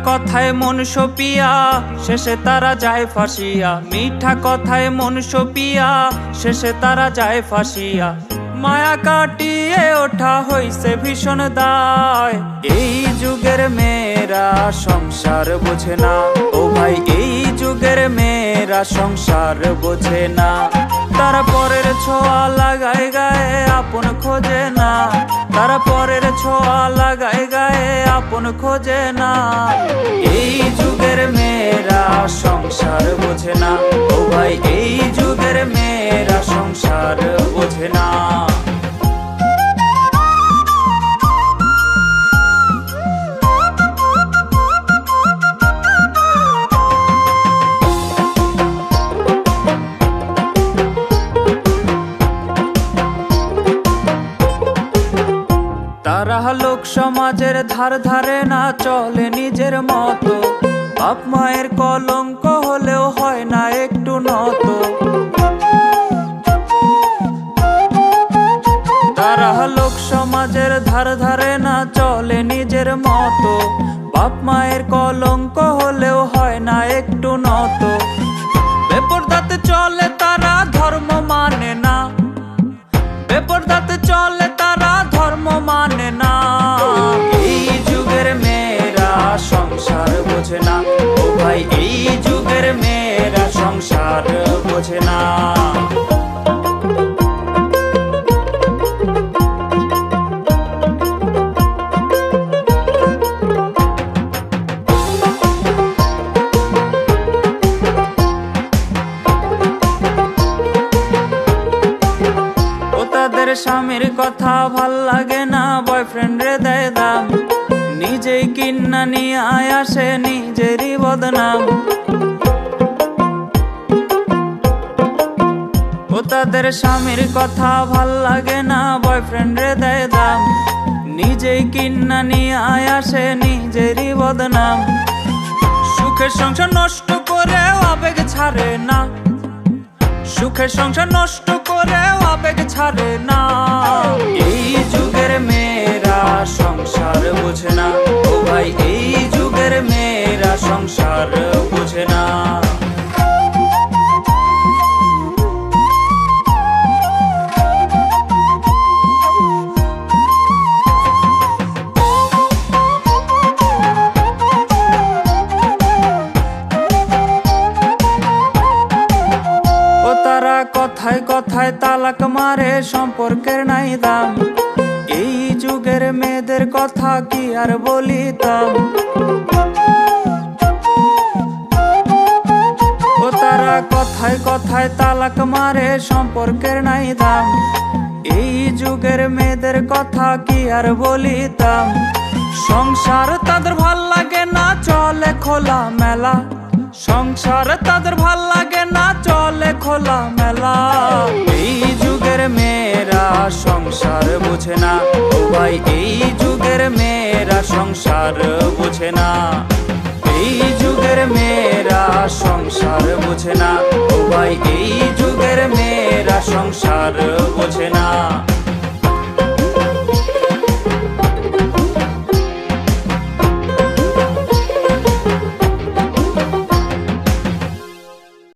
কথায় মন সপিয়া শেষে তারা যায় ফাঁসিয়া, মিঠা কথায় মন সপিয়া শেষে তারা যায় ফাঁসিয়া। মায়া কাটিয়ে ওঠা হইছে ভীষণ দায়, এই যুগের মেয়েরা সংসার বোঝে না। ও ভাই এই যুগের মেয়েরা সংসার বোঝে না। তারা পরের ছোঁয়া লাগায় গায়ে আপন খোঁজে না, তারা পরের ছোঁয়া লাগায় গায়ে আপন খোঁজে না। এই যুগের মেয়েরা সংসার বোঝে না। ও ভাই এই যুগের মেয়েরা সংসার বোঝে না। তারা লোক সমাজের ধার ধারে না, চলে নিজের মতো। বাপ মায়ের কলঙ্ক হলেও হয় না একটু নত। তারা লোক সমাজের ধার ধারে না, চলে নিজের মতো। বাপ মায়ের কলঙ্ক হলেও হয় না একটু নত। বেপরদাতে চলে তারা, ধর্ম মানে না। বেপরদাতে চলে তারা, ধর্ম মানে না। এই যুগের মেয়েরা সংসার বোঝে না। ও ভাই এই যুগের মেয়েরা সংসার বোঝে না। স্বামীর কথা ভাল লাগে না, বয়ফ্রেন্ড রে দেয় দাম। নিজেই কিন্না নিয়ে আসে নিজেরই বদনাম। ও তাদের স্বামীর কথা ভাল লাগে না, বয়ফ্রেন্ড রে দেয় দাম। নিজেই কিন্না নিয়ে আসে নিজেরই বদনাম। সুখের সংসার নষ্ট করেও আবেগ ছাড়ে না, সুখের সংসার নষ্ট করেও আবেগ ছাড়ে না। এই যুগের মেয়েরা সংসার বোঝে না। ও ভাই এই যুগের মেয়েরা সংসার বোঝে না। কথায় কথায় তালাক মারে, সম্পর্কের নাই দাম। এই যুগের মেয়েদের কথা কি আর বলিতাম। ও তারা কথায় কথায় তালাক মারে, সম্পর্কের নাই দাম। এই যুগের মেয়েদের কথা কি আর বলিতাম। সংসার তাদের ভাল লাগে না, চলে খোলা মেলা। সংসার তাদের ভাল লাগে না, চলে খোলা মেলা। এই যুগের মেয়েরা সংসার বোঝে না। ও ভাই এই যুগের মেয়েরা সংসার বোঝে না। এই যুগের মেয়েরা সংসার বোঝে না। ও ভাই এই যুগের মেয়েরা সংসার বোঝে না।